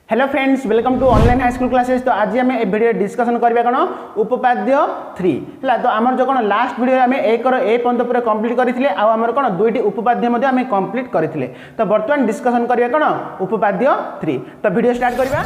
Hello friends, welcome to online high school classes. तो आज आम ए वीडियो डिस्कशन करबा कौन उपपाद्य 3 है। तो आमर जो कौन लास्ट वीडियो आम एक ए पर्यंत पूरा कंप्लीट करते आमर कौन दुईटी उपपाद्य आम कंप्लीट करते। तो बर्तमान डिस्कशन करबा कौन उपपाद्य 3। तो वीडियो स्टार्ट करबा।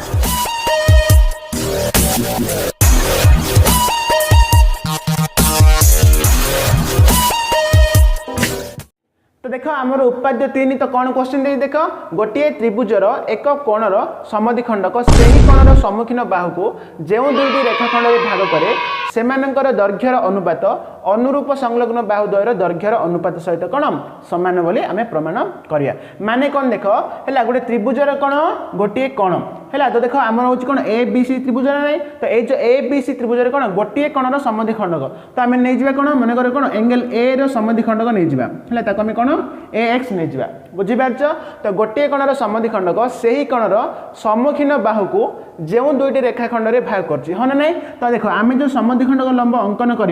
तो देख आमर उपाद्य 3 तो कौन क्वेश्चन दे देख गोटे त्रिभुजर एक कोणर समद्विखंडक से ही कोणर सम्मुखीन बाहु को जो दुईटी रेखाखंड में भाग करे सेमानंकर दैर्घ्यर अनुपात अनुरूप संलग्न बाहु द्वयर दैर्घ्यर अनुपात सहित कौन समान बोली आम प्रमाण करिया। माने कौन देख है गोटे त्रिभुजर कौन गोटे कोण है। तो देख आम हूँ कौन ए बी सी त्रिभुजर नहीं। तो ये जो ए बी सी त्रिभुजर कौन गोटे कोणर समद्विखंडक। तो आम नहीं जा कौन मन कर कौन एंगल ए समद्विखंडक नहीं जा है कौन ए एक्स नहीं जा बुझीपार। तो गोटे कोणर समद्विखंडक से ही कोणर सम्मुखीन बाहु को जो दुईटी रेखाखंड में भाग कर हाँ ना नहीं। तो देख आम जो समद्विखंडक लंब अंकन कर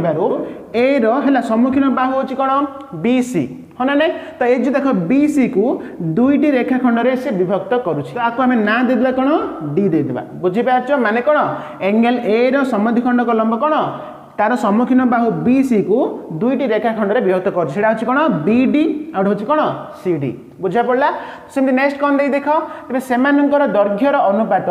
ए रो सम्मुखीन बाहु हूँ कौन बी सी हाँ ना नहीं। तो ये जो देख बी सी को दुईटी रेखाखंड में से विभक्त करें ना देदेला कौन डी देदेबा बुझीपार। माने कौन एंगल ए रो समद्विखंडक लंब कौन तार सम्मुखीन बाहु बी सी को दुईटी रेखाखंड में विभक्त कर कौन बी डी आउट हूँ कौन सी डी बुझा पड़ा। सेमती नेक्स्ट कौन देख तेज से दैर्घ्यर अनुपात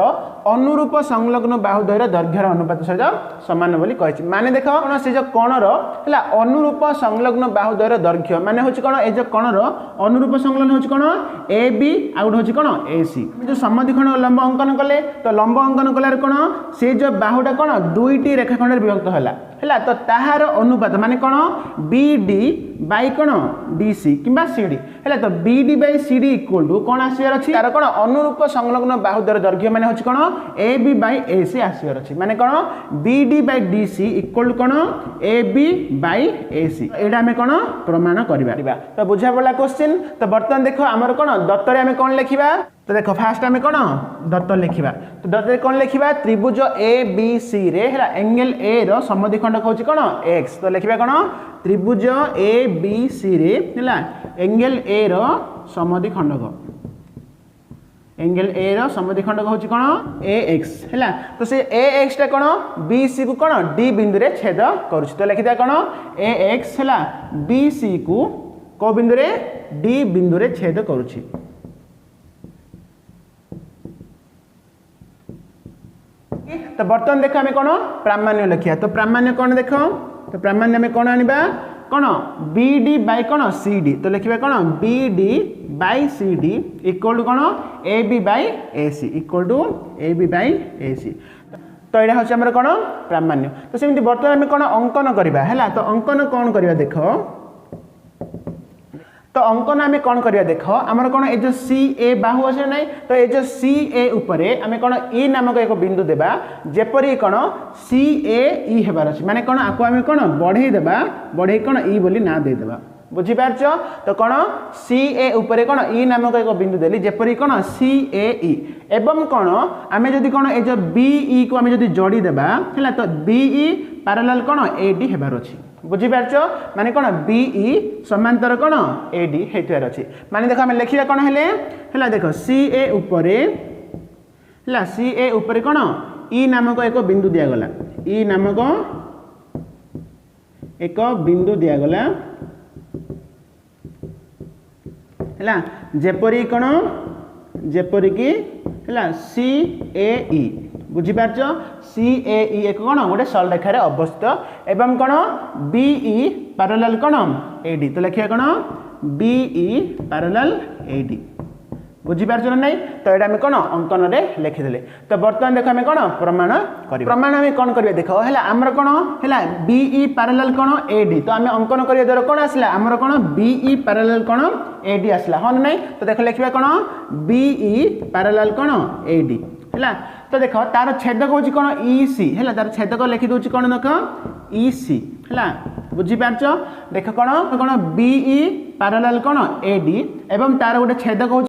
अनुरूप संलग्न बाहु द्वयर दैर्घ्यर अनुपात सहित समान बोली कही। माने देख कौन से जो कोणर है अनुरूप संलग्न बाहु द्वयर दैर्घ्य माने हूँ कौन ये कोणर अनुरूप संलग्न हूँ कौन ए बी आउट हूँ कौन ए सी। जो समद्विखंड लंब अंकन कले तो लंब अंकन कलार कौन से जो बाहुटा कौन दुईटी रेखाखंड में विभक्त है। तो ताहार अनुपात माने कौन बी डी बाई कौन डी सी कि सी डी है। तो B D by C D equal to कौन आसबार अच्छी तार कौन अनुरूप संलग्न बाहु द्वयर दैर्घ्य माने हूँ कौन ए बी बाई ए सी आसबार अच्छी माने कौन B D by D C equal to कौन ए बी बाई ए सी। यहाँ आम कौन प्रमाण करा। तो बुझा पड़ा क्वेश्चन। तो बर्तमान देख आमर कौन दत्तर आम कौन लिखा। तो देखो फास्ट आम कौन दत्त लिखा। तो दत्त कौन लिखा त्रिभुज ए बी सी रे एंगल ए रो समद्विखंडक हूँ कौन एक्स। तो लिखा कौन त्रिभुज ए बी सी रे angle A row समद्विखंडक angle A रो समद्विखंडक हूँ कौन ए एक्स है। तो से ए एक्स टा कौन बी सी को कौन डी बिंदु रे छेद करुछि। तो लिखिता कौन ए एक्स है बी सी को को बिंदु रे डी बिंदु रे छेद करुछि। तो बर्तमान देख आम कौन प्रामाण्य लिखा। तो प्रामाण्य कौन देख तो प्रामाण्य आम कौन आनिबा कौन बी डी बाई कौन सी डी। तो लिखा कौन B D by C D equal to कौन A B by A C equal to A B by A C. तो यहाँ हूँ आम कौन प्रामाण्य। तो सेमती बर्तमान आम कौन अंकन करवा है। तो अंकन कौन करवा देख। तो अंकन आम कौन करवा देख आमर कौन ये सी ए बाहु अच्छे ना। तो ये जो सी ए उपरे आम कौन ई नामक एक बिंदु देबा जेपरी कौन सी ए ई हेबार अच्छे माने कौन आपको आम कौन बढ़ई देबा बढ़ई कौन ई बोली ना देदेबा बुझीपार। तो कौन सी ए उपरे कौन ई नामक एक बिंदु देली जेपरी कौन सी ए ई एवं कौन आम जदि कौन ये बी ई को आम जदि जोड़ी देबा है। तो बी ई पैरेलल कौन ए डी हेबार अच्छे बुझीपार। माने कौन बी ई समांतर कौन ए डी हेतुआर अच्छी माने देख आम लिखा कौन है देख सी ए उपरे है सी ए उपरे कौन ई नामक एक बिंदु दिगला ई नामक एक बिंदु दिगला है जेपरी कौन जेपरी की है सी ए ई बुझीपार। सी ए ई एक कौन गोटे सरल रेखार अवस्थित एवं कौन बी ई पैरेलल कौन ए डी। तो लिखा कौन B E parallel A D बुझीपार ना नहीं। तो ये कौन अंकन में लिखिदे। तो बर्तमान देख आम कौन प्रमाण कर प्रमाण आम कौन कर देख है आमर कौन है बी ई पैरेलल कौन ए डी। तो आम अंकन कर द्वारा कौन आसला आमर कौन बी ई पैरेलल कौन ए डी आसला हाँ नहीं। तो देख लिखा कौन बी ई पैरेलल कौन ए डी है। तो देख तार छेदक हूँ कौन ई सी है तार छेदक लिखिदे कौन देख ई सी है बुझीपार। देख कौन कौन बी ई पैरेलल कौन ए डी एवं तार गोटे छेदक हूँ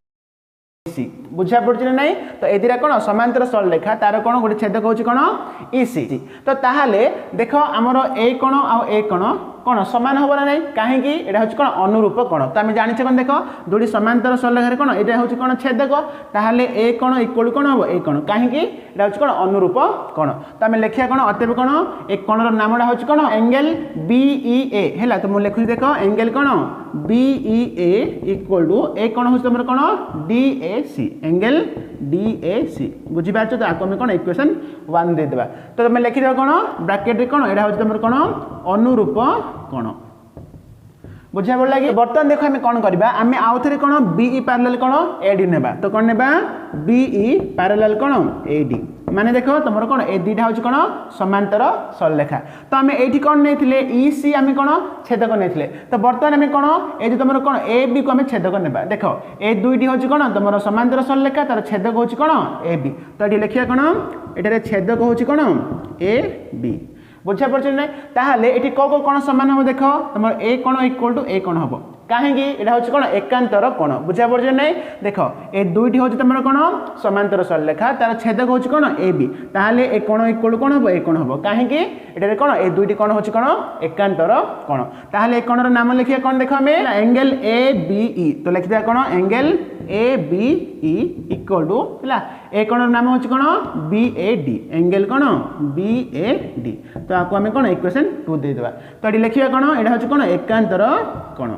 सी बुझा पड़ी ना नहीं। तो ये कौन समांतर सरल रेखा तार कौन गोटे छेदक हूँ कौन ई सी। तो ताहले देख आमर ए कोण आ ए कोण कौन समान हम ना नहीं कहीं यहाँ हूँ कौन अनुरूप कोण तो आम जाने कौन देख दुटी समांतर सरलेखार कौन यहाँ हूँ कौन छेदक ताहले ए कोण इक्वल कौन हम ए कोण कहीं यहाँ हूँ कौन अनुरूप कोण तो आम लिखा कौन अतएव कौन ए कोणर नामटा हूँ कौन एंगल BEA है तो मुझे लिखुची देख एंगल कौन BEA इक्वल टू ए कोण हूँ तुम कौन DAC एंगल DAC बुझीपार तो आपको आम कौन इक्वेशन 1 देदेबा तो तुम लिखिदेव कौन ब्राकेट कौन यहाँ हूँ तुम कौन अनुरूप कोण बुझा पड़ा लगे बर्तमान देख आम कौन करवा आम आउ थे कौन BE पैरेलल कौन AD नेबा तो कौन नेबा BE पैरेलल कौन AD माने देख तुम कौन ए दुईटा हूँ कौन समांतर सरलेखा तो आम ये कौन नहीं EC आम कौन छेदक नहीं तो बर्तमान आम कौन ये तुम कौन AB को आम छेदक नेबा देख ए दुईटी हूँ कौन तुम समांतर सरलेखा तार छेदक हूँ कौन AB तो ये लिखा कौन ये छेदक हूँ कौन AB बुझा पड़े ना ताहले ये कौ कौन सामान हम देख तुम ए कोण इक्वल टू ए कोण हम कहीं यहाँ हूँ कौन एकांतर कोण बुझा पड़े ना देख ए दुईटी हूँ तुम कौन समांतर सरलेखा तार छेदक हूँ कौन AB ताहले ए कोण इक्वल कौन हम ए कोण हम कहीं ये कौन ए दुईटी कोण हूँ कौन एकांतर कोण ताहले ए कोणर नाम लिखिया कौन देख आम एंगल ABE तो लिखिदा कौन एंगल ABE इक्वल टू है ए कोणर नाम हूँ कौन BAD एंगल कौन BAD तो आपको आम कौन इक्वेशन 2 देदेबा तो ये लिखिया कौन यहाँ हूँ कौन एकांतर कोण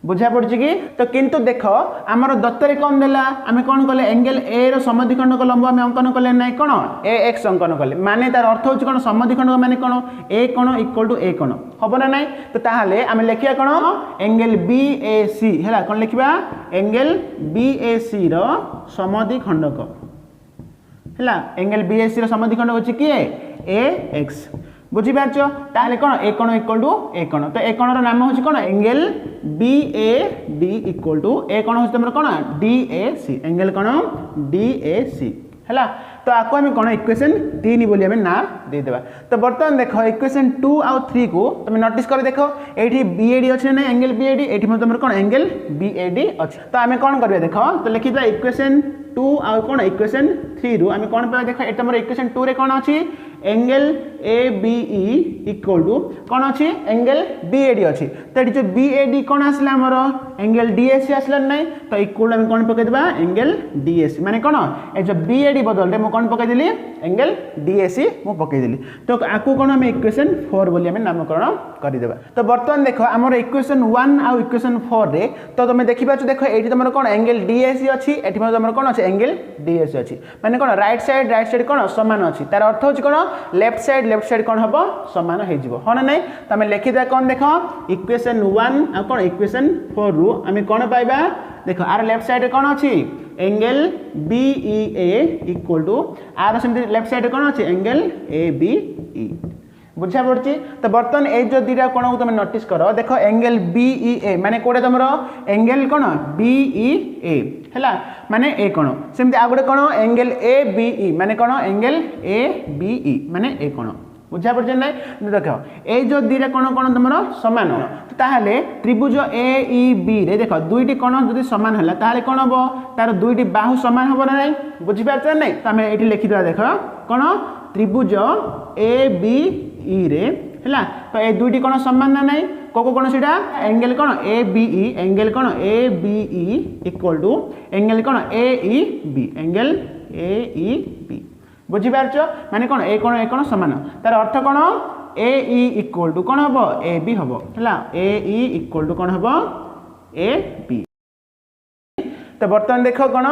बुझा पड़ी कि तो किंतु देख आमर दत्तर कौन देला आम कौन कले एंगल ए रो समद्विखंडक लंब आम अंकन कले ना कौन AX अंकन कले माने तार अर्थ हूँ कौन समद्विखंडक माने कौन ए कोण इक्वल टू ए कोण हम ना ना तो ताहले आम लिखिया कौन एंगल BAC है कौन लिखा एंगल BAC रो समद्विखंडक है एंगल BAC रो समद्विखंडक होची किए AX बुझीपार ताहले कौन ए कोण इक्वल टू ए कोण तो ए कोणर नाम हूँ कौन एंगल BAD इक्वल टू ए कोण हूँ तुम कौन DAC एंगल कौन DAC है तो आपको आम कौन इक्वेशन 3 बोली आम ना देदेबा तो बर्तमान देख इक्वेशन 2 आउ 3 को तुम नोटिस कर देख ये BAD अच्छे ना एंगल BAD ये तुम कौन एंगल BAD अच्छे तो आम कौन कर देख तो लिखिदा इक्वेशन 2 आउ कौन इक्वेशन 3 रु आम कौन पाइबा देख ये तुम इक्वेशन 2 रे कौन अच्छी एंगल ABE इक्वल टू कौन अच्छी एंगल BAD अच्छी तो ये जो BAD कौन आसला आमर एंगल DAC आसला ना तो इक्वल आम कौन पकईदेबा एंगल DAC माने कौन ये जो BAD बदल मुझे कौन पकईदेली एंगल DAC मुझे पकईदेली तो आपको कौन आम इक्वेशन 4 बोली आम नामकरण करदेबा तो बर्तमान देख आमर इक्वेशन 1 आउ इक्वेशन 4 रे तो तुम देखिपा देख ये तुम कौन एंगल DAC अच्छी ये तुम कौन अच्छे एंगल DAC अच्छी माने कौन राइट साइड कौन सामान अच्छी तार अर्थ हूँ कौन लेफ्ट साइड कौन हम सामान हो हाँ ना नहीं तो आम लिखिदा कौन देख इक्वेशन 1 आ कौन इक्वेशन 4 रु आम कौन पाइबा देख आर लेफ्ट साइड कौन अच्छी एंगल BEA इक्वल टू आर सेमती लेफ्ट साइड कौन अच्छी एंगल ABE बुझा पड़ी तो बर्तमान ये जो दुटा कोण को तुम नोटिस कर देख एंगल BEA माने कोड़े तुम एंगल कौन BEA है माने ए कोण सेमती आ गोटे कोण एंगल ABE माने कौन एंगल ABE माने ए कोण बुझा पड़े ना देख ये जो दुटा कोण कौन तुम सामान तो ताहले त्रिभुज AEB रे देख दुईटी कोण जो सामान है ताहले कौन हम तार दुईटी बाहु सामान हम ना बुझीपार ना तो आम ये लिखिदा देख कौन त्रिभुज ABE रे है तो ये दुईटी कोण सामान ना नहीं को कौन सीटा एंगल कौन ABE एंगल कौन ABE इक्वल टू एंगल कौन AEB एंगल AEB बुझीपार माने कौन ए कोण सामान तार अर्थ कौन AE इक्वल टू कौन हम AB हम है AE इक्वल टू कौन हम AB तो बर्तमान देख कौन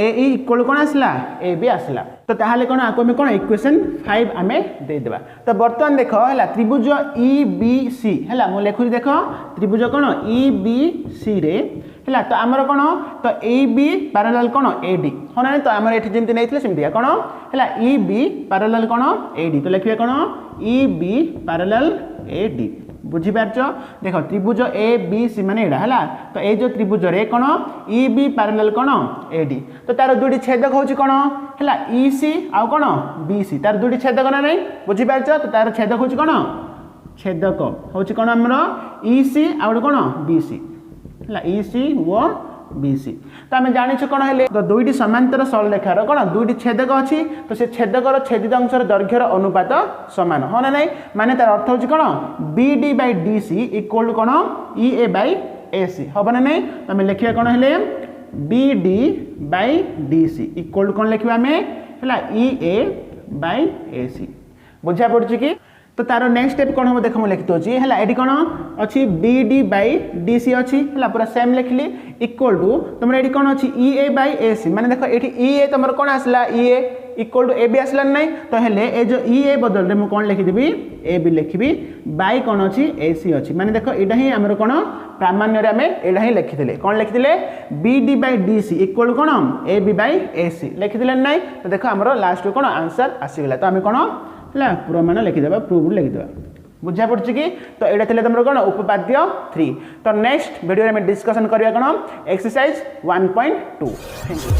AE इक्वल कौन आसला AB आसला तो ताहले कौन आपको कौन इक्वेशन 5 आम देदेबा तो बर्तमान देख है त्रिभुज EBC है मुझे लिखुची देख त्रिभुज कौन EBC रे है तो आमर कौन तो EB पैरेलल कौन AD हाँ ना तो आमर ये जमी नहीं सेमती कौन है EB पैरेलल कौन AD तो लिखिए कौन EB पैरेलल AD बुझीपार देख त्रिभुज ABC माने एडा है तो ये जो त्रिभुज रे कौन EB पैरेलल कौन AD तो तार दुईटी छेदक हूँ कौन है EC आउ कौन BC तार दुईटी छेदक ना नहीं बुझीपार तो तार छेदक हूँ कौन छेदक हूँ कौन आमर EC आउ कौन BC है EC वो BC तो आम जाचु कौन है तो दुईटी समांतर सरल रेखार कौन दुईटी छेदक अच्छी तो से छेदकर छेदित अंशर दैर्घ्यर अनुपात सामान हाँ ना नहीं माने तार अर्थ हूँ कौन BD by DC इक्वल कौन EA by AC हम ना नहीं तो आम लिखा कौन है BD by DC इक्वल कौन लिखा आम है EA by AC बुझा पड़ी कि तो तार नेक्स्ट स्टेप कौन हम देख मुझे लिखी दूसरी है ये कौन अच्छी BD by DC अच्छी है पूरा सेम लिखली इक्वल टू तुम ये कौन अच्छी EA by AC माने देख ये EA तुम कौन आसला EA इक्वल टू AB आसला नहीं तो हेले ए जो EA बदल रे मु कौन लिखिदेवी AB लिखी बाय कौन अच्छी AC अच्छी माने देख यहाँ ही आमर कौन प्रामाण्य आम यहाँ ही लिखिले कौन लिखिले BD by DC इक्वल कौन AB by AC लिखिले ना तो देख आमर लास्ट कौन आंसर आसीगला तो आम कौन है पूरा मान लिखिदेवा प्रूव लिखिदेवा बुझा पड़ी कि तो यहाँ थे तुम कौन उपपाद्य 3 तो नेक्स्ट वीडियो में डिस्कसन करिया कौन एक्सरसाइज 1.2 थैंक यू।